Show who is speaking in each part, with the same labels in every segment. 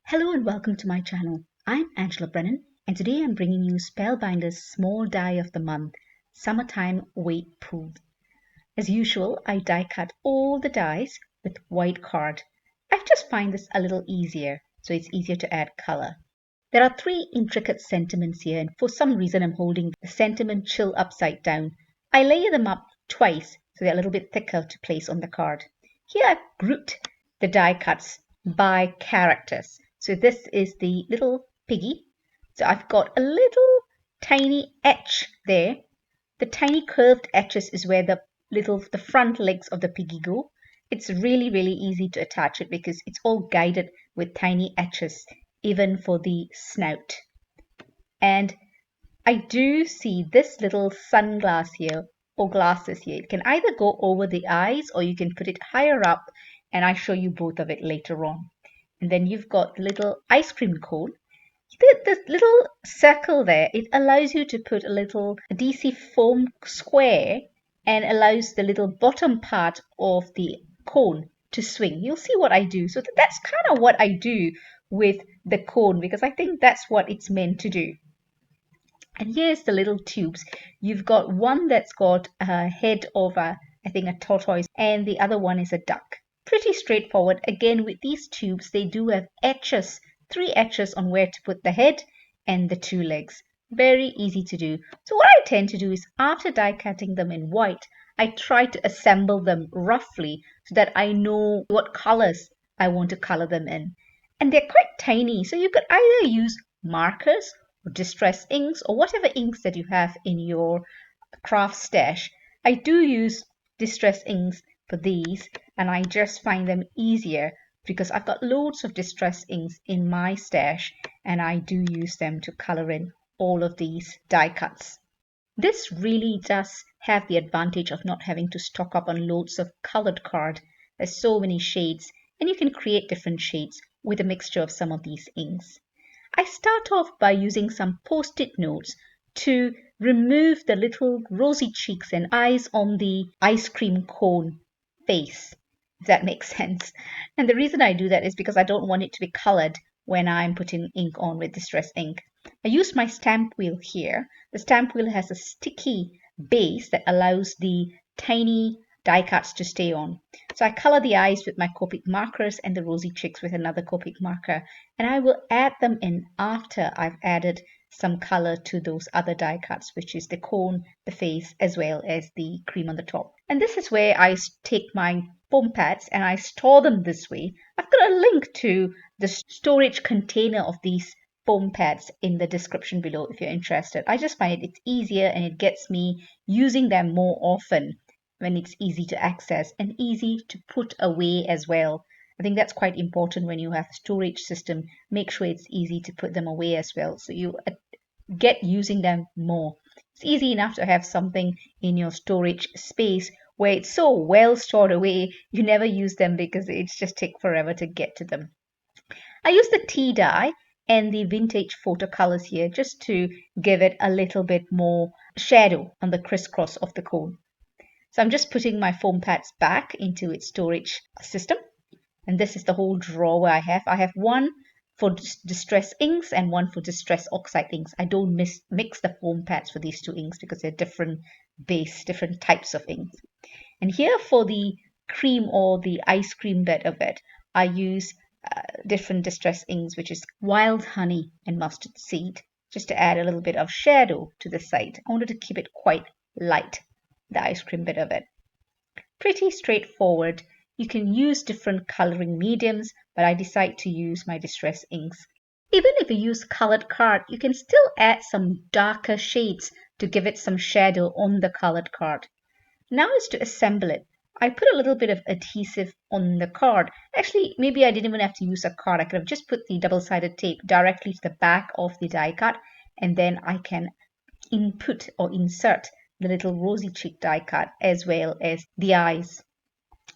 Speaker 1: Hello and welcome to my channel. I'm Angela Brennan and today I'm bringing you Spellbinders Small Die of the Month, Summertime Weight Pool. As usual, I die cut all the dies with white card. I just find this a little easier, so it's easier to add color. There are three intricate sentiments here, and for some reason I'm holding the sentiment chill upside down. I layer them up twice so they're a little bit thicker to place on the card. Here I've grouped the die cuts by characters. So this is the little piggy. So I've got a little tiny etch there. The tiny curved etches is where the front legs of the piggy go. It's really easy to attach it because it's all guided with tiny etches, even for the snout. And I do see this little sunglass here or glasses here. It can either go over the eyes or you can put it higher up, and I'll show you both of it later on. And then you've got little ice cream cone. This little circle there, it allows you to put a little adhesive foam square and allows the little bottom part of the cone to swing. You'll see what I do. So that's kind of what I do with the cone because I think that's what it's meant to do. And here's the little tubes. You've got one that's got a head of I think a tortoise, and the other one is a duck. Pretty straightforward. Again, with these tubes, they do have etches, 3 etches on where to put the head and the 2 legs. Very easy to do. So what I tend to do is after die cutting them in white, I try to assemble them roughly so that I know what colors I want to color them in. And they're quite tiny, so you could either use markers or distress inks or whatever inks that you have in your craft stash. I do use distress inks for these, and I just find them easier because I've got loads of distress inks in my stash and I do use them to color in all of these die cuts. This really does have the advantage of not having to stock up on loads of colored card. There's so many shades and you can create different shades with a mixture of some of these inks. I start off by using some post-it notes to remove the little rosy cheeks and eyes on the ice cream cone face, if that makes sense. And the reason I do that is because I don't want it to be colored when I'm putting ink on with distress ink. I use my stamp wheel here. The stamp wheel has a sticky base that allows the tiny die cuts to stay on. So I color the eyes with my COPIC markers and the rosy cheeks with another COPIC marker, and I will add them in after I've added some color to those other die cuts, which is the cone, the face, as well as the cream on the top. And this is where I take my foam pads and I store them this way. I've got a link to the storage container of these foam pads in the description below if you're interested. I just find it's easier and it gets me using them more often when it's easy to access and easy to put away as well. I think that's quite important when you have a storage system. Make sure it's easy to put them away as well, so you get using them more. It's easy enough to have something in your storage space where it's so well stored away, you never use them because it's just take forever to get to them. I use the tea dye and the vintage photo colors here just to give it a little bit more shadow on the crisscross of the cone. So I'm just putting my foam pads back into its storage system. And this is the whole drawer I have. I have one for distress inks and one for distress oxide inks. I don't mix the foam pads for these 2 inks because they're different base, different types of inks. And here for the cream or the ice cream bit of it, I use different distress inks, which is wild honey and mustard seed, just to add a little bit of shadow to the side. I wanted to keep it quite light, the ice cream bit of it. Pretty straightforward. You can use different coloring mediums, but I decide to use my distress inks. Even if you use colored card, you can still add some darker shades to give it some shadow on the colored card. Now is to assemble it. I put a little bit of adhesive on the card. Actually, maybe I didn't even have to use a card. I could have just put the double-sided tape directly to the back of the die cut, and then I can input or insert the little rosy cheek die cut as well as the eyes.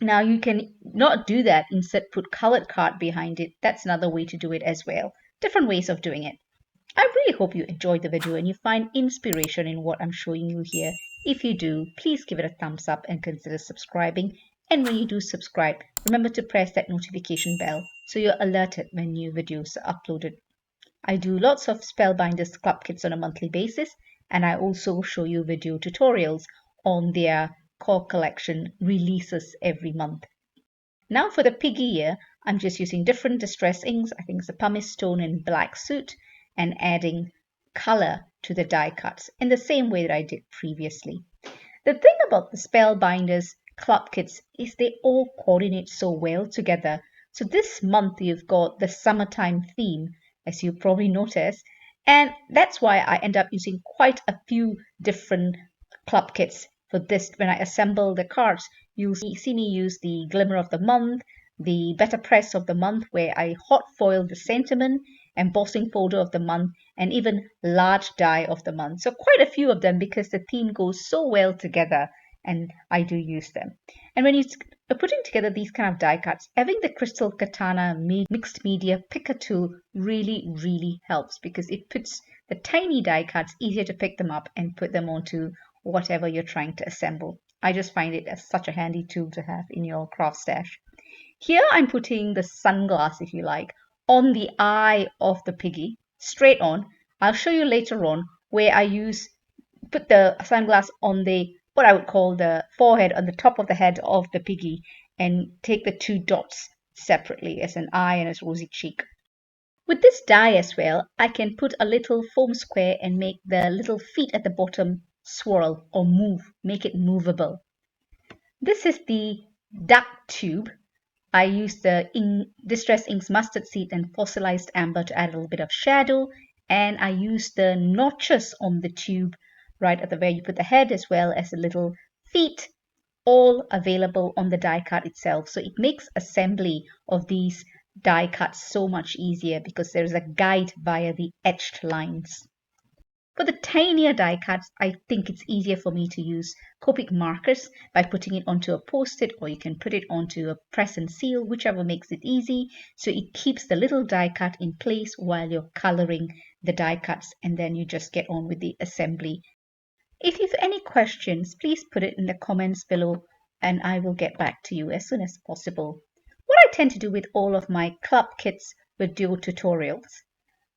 Speaker 1: Now you can not do that, instead put colored card behind it. That's another way to do it as well. Different ways of doing it. I really hope you enjoyed the video and you find inspiration in what I'm showing you here. If you do, please give it a thumbs up and consider subscribing. And when you do subscribe, remember to press that notification bell so you're alerted when new videos are uploaded. I do lots of Spellbinders club kits on a monthly basis, and I also show you video tutorials on their core collection releases every month. Now for the piggy ear, I'm just using different distress inks. I think it's a pumice stone and black soot, and adding color to the die cuts in the same way that I did previously. The thing about the Spellbinders club kits is they all coordinate so well together. So this month you've got the summertime theme, as you probably noticed, and that's why I end up using quite a few different club kits for this. When I assemble the cards, you'll see me use the Glimmer of the month, the Better Press of the month, where I hot foil the sentiment, embossing folder of the month, and even large die of the month. So quite a few of them because the theme goes so well together, and I do use them. And when you're putting together these kind of die cuts, having the crystal Katana mixed media picker tool really helps, because it puts the tiny die cuts easier to pick them up and put them onto whatever you're trying to assemble. I just find it as such a handy tool to have in your craft stash. Here I'm putting the sunglass, if you like, on the eye of the piggy, straight on. I'll show you later on where I put the sunglass on the, what I would call the forehead, on the top of the head of the piggy, and take the two dots separately as an eye and as rosy cheek. With this die as well, I can put a little foam square and make the little feet at the bottom swirl or move, make it movable. This is the duck tube. I use the Distress Inks Mustard Seed and Fossilized Amber to add a little bit of shadow, and I use the notches on the tube right at the where you put the head, as well as the little feet, all available on the die cut itself. So it makes assembly of these die cuts so much easier because there is a guide via the etched lines. For the tinier die cuts, I think it's easier for me to use COPIC markers by putting it onto a post-it, or you can put it onto a press and seal, whichever makes it easy. So it keeps the little die cut in place while you're coloring the die cuts, and then you just get on with the assembly. If you have any questions, please put it in the comments below and I will get back to you as soon as possible. What I tend to do with all of my club kits video tutorials,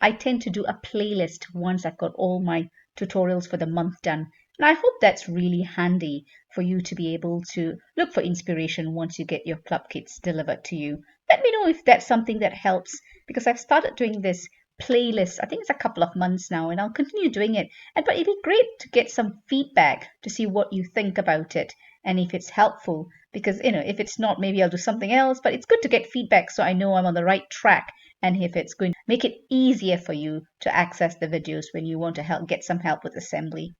Speaker 1: I tend to do a playlist once I've got all my tutorials for the month done. And I hope that's really handy for you to be able to look for inspiration once you get your club kits delivered to you. Let me know if that's something that helps, because I've started doing this playlist, I think it's a couple of months now, and I'll continue doing it. But it'd be great to get some feedback to see what you think about it and if it's helpful, because if it's not, maybe I'll do something else. But it's good to get feedback so I know I'm on the right track, and if it's going to make it easier for you to access the videos when you want to get some help with assembly.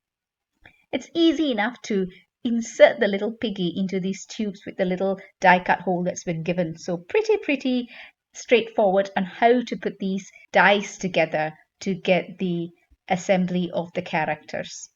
Speaker 1: It's easy enough to insert the little piggy into these tubes with the little die cut hole that's been given. So pretty straightforward on how to put these dies together to get the assembly of the characters.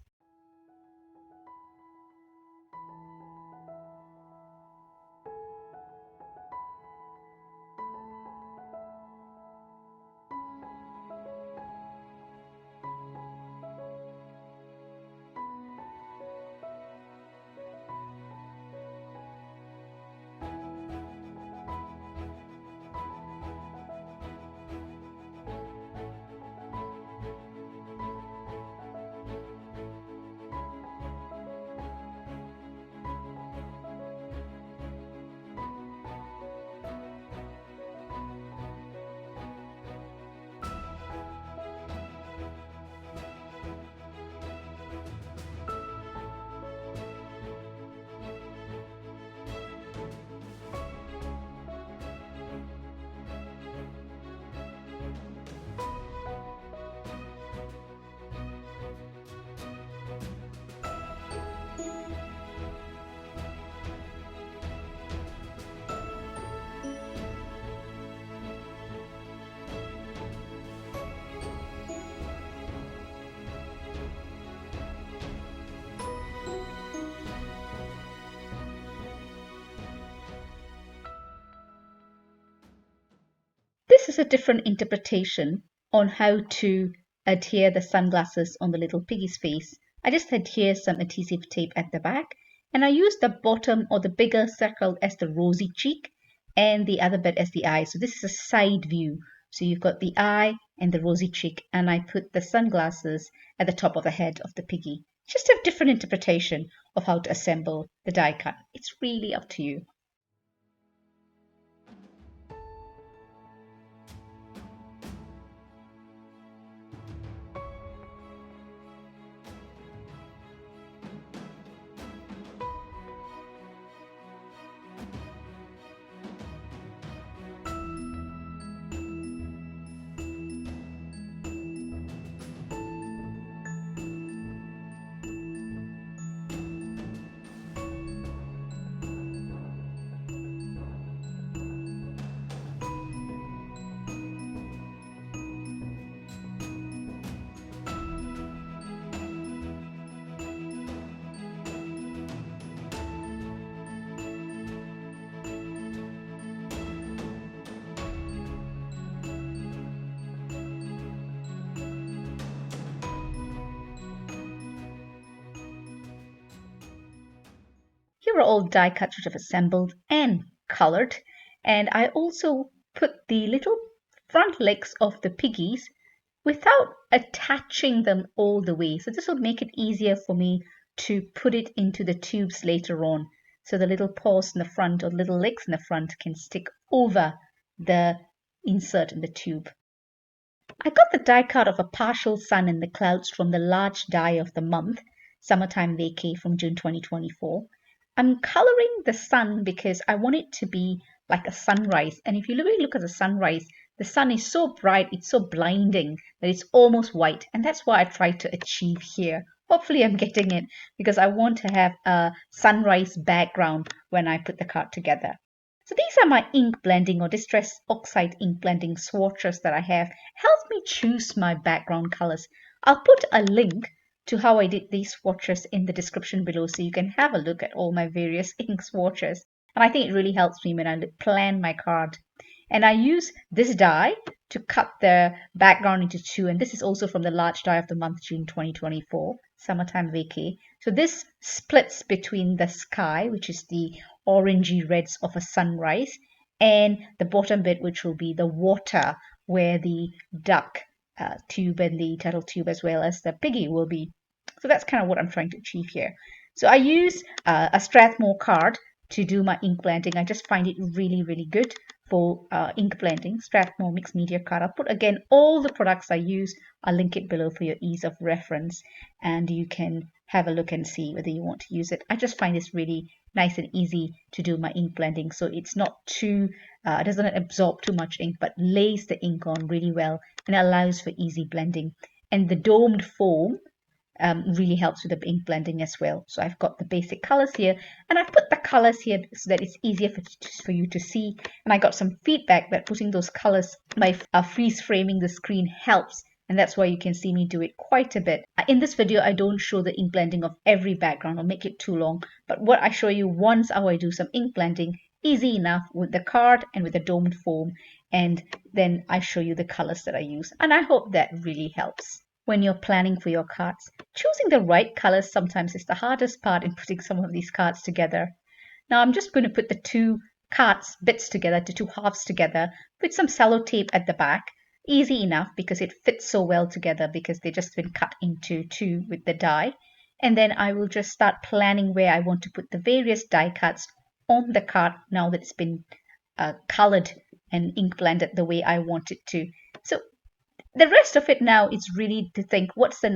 Speaker 1: This is a different interpretation on how to adhere the sunglasses on the little piggy's face. I just adhere some adhesive tape at the back, and I use the bottom or the bigger circle as the rosy cheek, and the other bit as the eye. So this is a side view. So you've got the eye and the rosy cheek, and I put the sunglasses at the top of the head of the piggy. Just a different interpretation of how to assemble the die cut. It's really up to you. Here are all die cuts which I've assembled and colored, and I also put the little front legs of the piggies without attaching them all the way. So this will make it easier for me to put it into the tubes later on. So the little paws in the front or little legs in the front can stick over the insert in the tube. I got the die cut of a partial sun in the clouds from the large die of the month, Summertime Vacay from June 2024. I'm coloring the sun because I want it to be like a sunrise. And if you really look at the sunrise, the sun is so bright, it's so blinding that it's almost white. And that's what I tried to achieve here. Hopefully I'm getting it because I want to have a sunrise background when I put the card together. So these are my ink blending or Distress Oxide ink blending swatches that I have. Help me choose my background colors. I'll put a link to how I did these swatches in the description below so you can have a look at all my various ink swatches. And I think it really helps me when I plan my card. And I use this die to cut the background into two. And this is also from the large die of the month, June 2024, Summertime Vacay. So this splits between the sky, which is the orangey reds of a sunrise, and the bottom bit, which will be the water, where the duck tube and the turtle tube as well as the piggy will be. So that's kind of what I'm trying to achieve here. So I use a Strathmore card to do my ink blending. I just find it really, really good for ink blending. Strathmore mixed media card. I'll put again all the products I use. I'll link it below for your ease of reference, and you can have a look and see whether you want to use it. I just find this really nice and easy to do my ink blending, so it's not too it doesn't absorb too much ink but lays the ink on really well and allows for easy blending. And the domed foam really helps with the ink blending as well. So I've got the basic colors here, and I've put the colors here so that it's easier for you to see. And I got some feedback that putting those colors by freeze framing the screen helps, and that's why you can see me do it quite a bit. In this video, I don't show the ink blending of every background or make it too long, but what I show you once how I do some ink blending, easy enough with the card and with the domed foam, and then I show you the colors that I use, and I hope that really helps. When you're planning for your cards, choosing the right colors sometimes is the hardest part in putting some of these cards together. Now I'm just going to put the two cards bits together, the two halves together, with some sellotape at the back. Easy enough because it fits so well together because they've just been cut into two with the die. And then I will just start planning where I want to put the various die cuts on the card now that it's been colored and ink blended the way I want it to. So the rest of it now is really to think what's the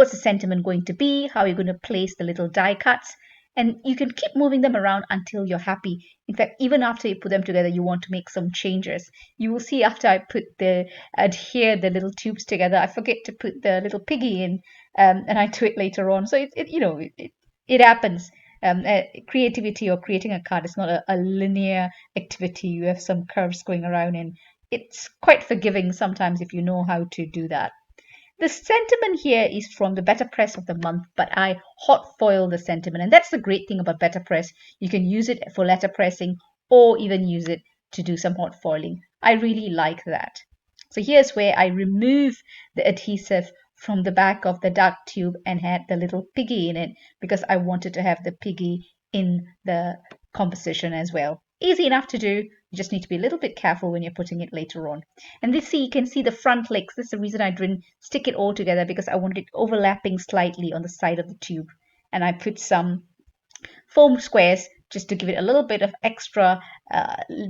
Speaker 1: sentiment going to be, how you're going to place the little die cuts, and you can keep moving them around until you're happy. In fact, even after you put them together, you want to make some changes. You will see after I put adhere the little tubes together, I forget to put the little piggy in, and I do it later on. So it happens. Creativity or creating a card is not a linear activity. You have some curves going around, and it's quite forgiving sometimes if you know how to do that. The sentiment here is from the Better Press of the month, but I hot foil the sentiment. And that's the great thing about Better Press. You can use it for letter pressing or even use it to do some hot foiling. I really like that. So here's where I remove the adhesive from the back of the duck tube and had the little piggy in it because I wanted to have the piggy in the composition as well. easy enough to do. You just need to be a little bit careful when you're putting it later on. And this, see, you can see the front legs. This is the reason I didn't stick it all together, because I wanted it overlapping slightly on the side of the tube. And I put some foam squares just to give it a little bit of extra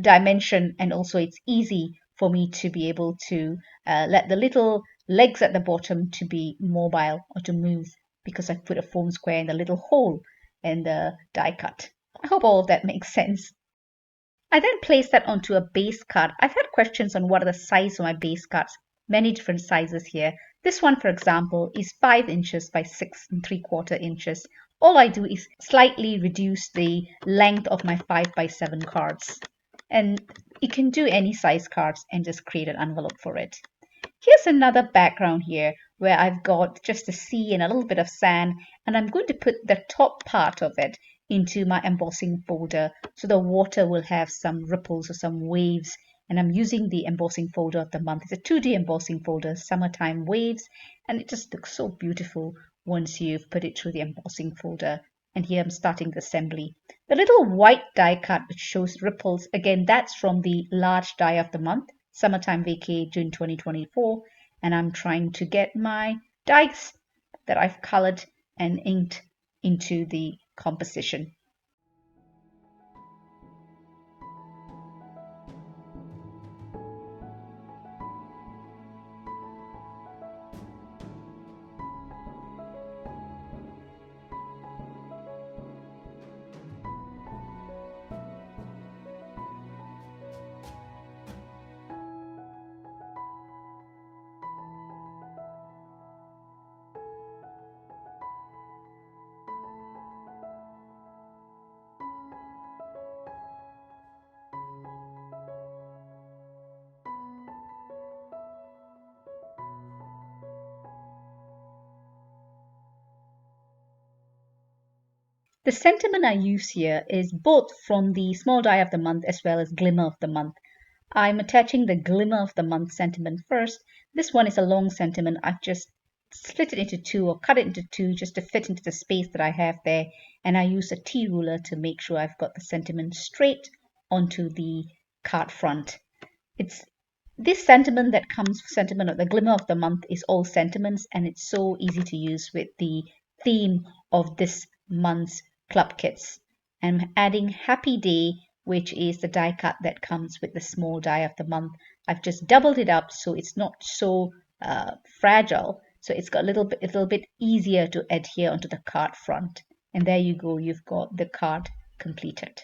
Speaker 1: dimension, and also it's easy for me to be able to let the little legs at the bottom to be mobile or to move, because I've put a foam square in the little hole in the die cut. I hope all of that makes sense. I then placed that onto a base card. I've had questions on what are the size of my base cards. Many different sizes here. This one, for example, is 5 inches by 6 3/4 inches. All I do is slightly reduce the length of my 5 by 7 cards. And you can do any size cards and just create an envelope for it. Here's another background here where I've got just a sea and a little bit of sand, and I'm going to put the top part of it into my embossing folder, so the water will have some ripples or some waves. And I'm using the embossing folder of the month. It's a 2D embossing folder, Summertime Waves, and it just looks so beautiful once you've put it through the embossing folder. And here I'm starting the assembly. The little white die cut which shows ripples, again, that's from the large die of the month, Summertime Vacay, June 2024, and I'm trying to get my dies that I've colored and inked into the composition. The sentiment I use here is both from the small die of the month as well as Glimmer of the month. I'm attaching the Glimmer of the month sentiment first. This one is a long sentiment. I've just split it into two or cut it into two just to fit into the space that I have there. And I use a T ruler to make sure I've got the sentiment straight onto the card front. It's this sentiment that comes, sentiment of the Glimmer of the month, is all sentiments, and it's so easy to use with the theme of this month's Clubkits. I'm adding Happy Day, which is the die cut that comes with the small die of the month. I've just doubled it up so it's not so fragile, so it's got a little bit easier to adhere onto the card front. And there you go, you've got the card completed.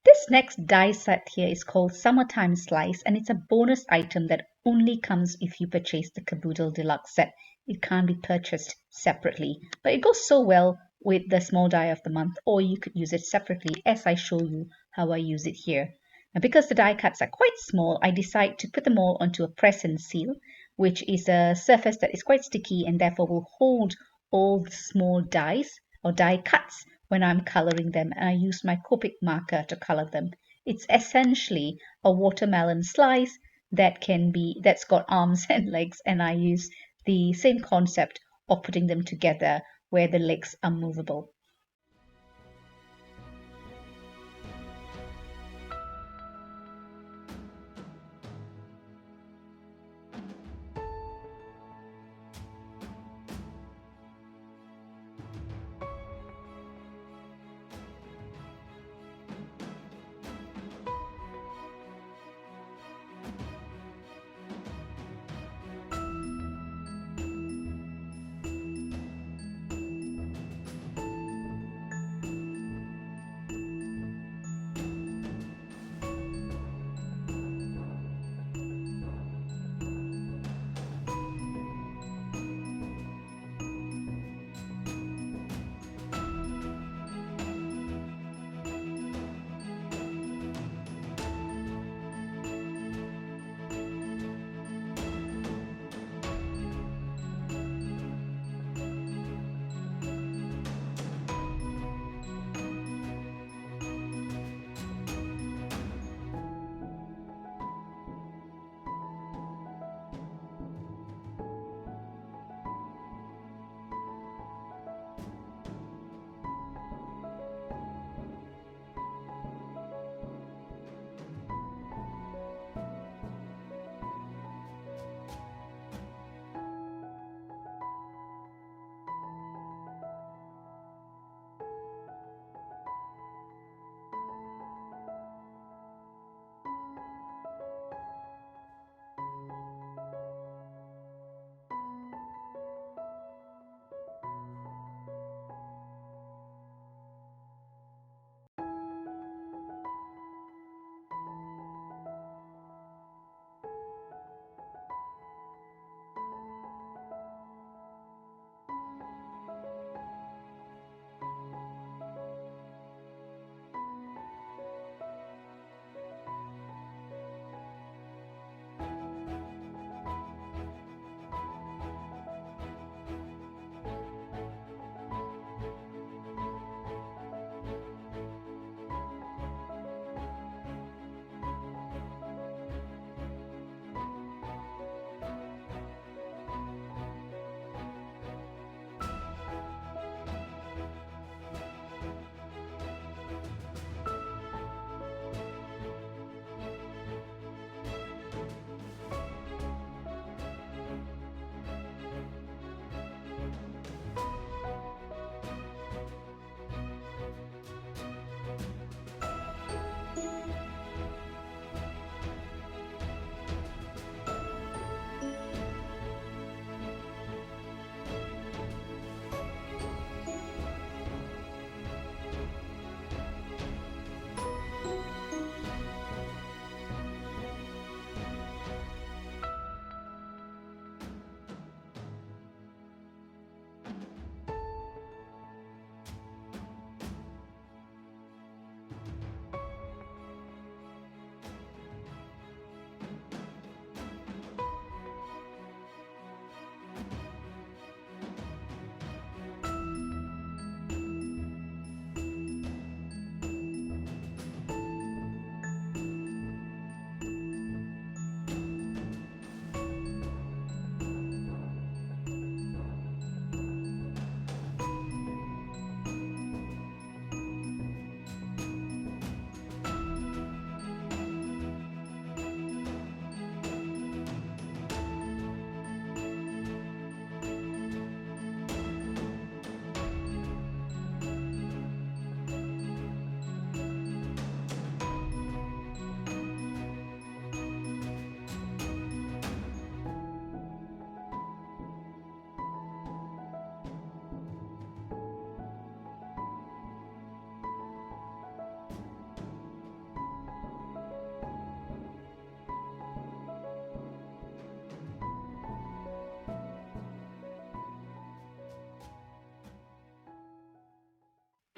Speaker 1: This next die set here is called Summertime Slice, and it's a bonus item that only comes if you purchase the Caboodle Deluxe set. It can't be purchased separately, but it goes so well with the small die of the month, or you could use it separately as I show you how I use it here. Now, because the die cuts are quite small, I decide to put them all onto a press and seal, which is a surface that is quite sticky and therefore will hold all the small dies or die cuts when I'm coloring them, and I use my COPIC marker to color them. It's essentially a watermelon slice that's got arms and legs, and I use the same concept of putting them together where the legs are movable.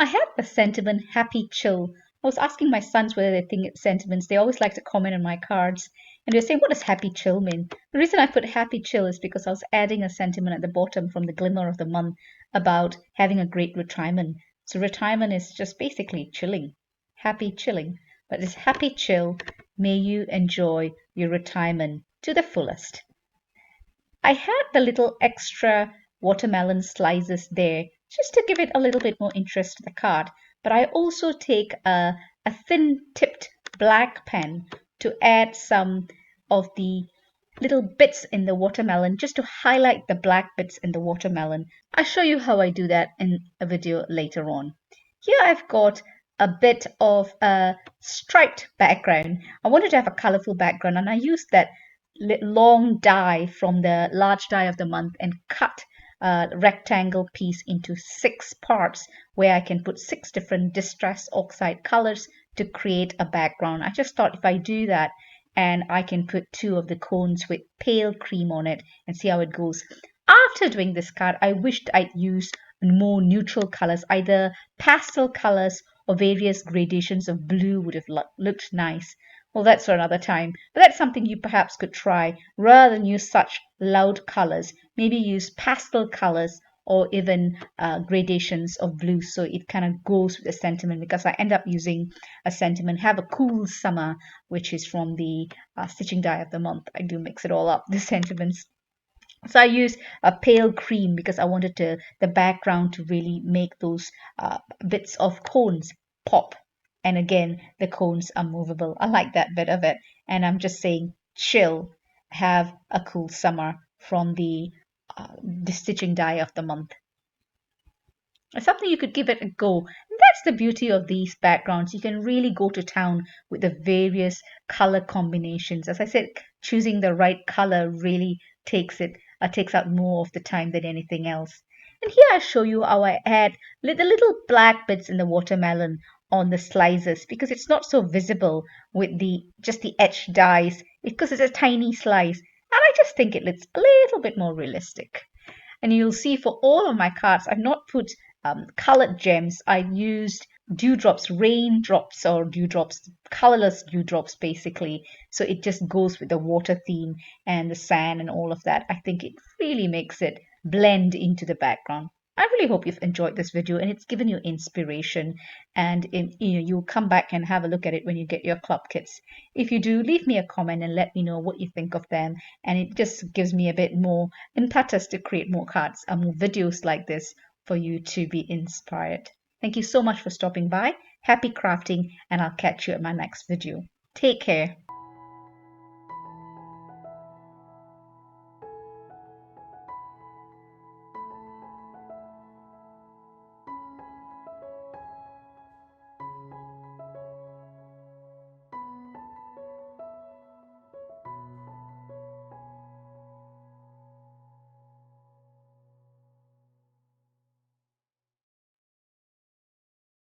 Speaker 1: I had a sentiment, happy chill. I was asking my sons whether they think it's sentiments. They always like to comment on my cards. And they were saying, what does happy chill mean? The reason I put happy chill is because I was adding a sentiment at the bottom from the Glimmer of the month about having a great retirement. So retirement is just basically chilling, happy chilling. But this happy chill, may you enjoy your retirement to the fullest. I had the little extra watermelon slices there just to give it a little bit more interest to the card. But I also take a thin tipped black pen to add some of the little bits in the watermelon just to highlight the black bits in the watermelon. I'll show you how I do that in a video later on. Here I've got a bit of a striped background. I wanted to have a colorful background and I used that long die from the large die of the month and cut a rectangle piece into 6 parts where I can put 6 different distress oxide colors to create a background. I just thought if I do that and I can put 2 of the cones with pale cream on it and see how it goes. After doing this card, I wished I'd used more neutral colors, either pastel colors or various gradations of blue would have looked nice. Well, that's for another time, but that's something you perhaps could try. Rather than use such loud colors, maybe use pastel colors or even gradations of blue so it kind of goes with the sentiment, because I end up using a sentiment, have a cool summer, which is from the stitching die of the month. I do mix it all up, the sentiments. So I use a pale cream because I wanted the background to really make those bits of cones pop. And again, the cones are movable. I like that bit of it. And I'm just saying, chill, have a cool summer from the stitching die of the month. It's something you could give it a go. And that's the beauty of these backgrounds. You can really go to town with the various color combinations. As I said, choosing the right color really takes out more of the time than anything else. And here I show you how I add the little black bits in the watermelon on the slices because it's not so visible with just the etched dies because it's a tiny slice. And I just think it looks a little bit more realistic. And you'll see for all of my cards, I've not put colored gems. I used dewdrops, raindrops or dewdrops, colorless dewdrops basically. So it just goes with the water theme and the sand and all of that. I think it really makes it blend into the background. I really hope you've enjoyed this video and it's given you inspiration, and you'll come back and have a look at it when you get your Clubkits. If you do, leave me a comment and let me know what you think of them, and it just gives me a bit more impetus to create more cards and more videos like this for you to be inspired. Thank you so much for stopping by. Happy crafting, and I'll catch you at my next video. Take care.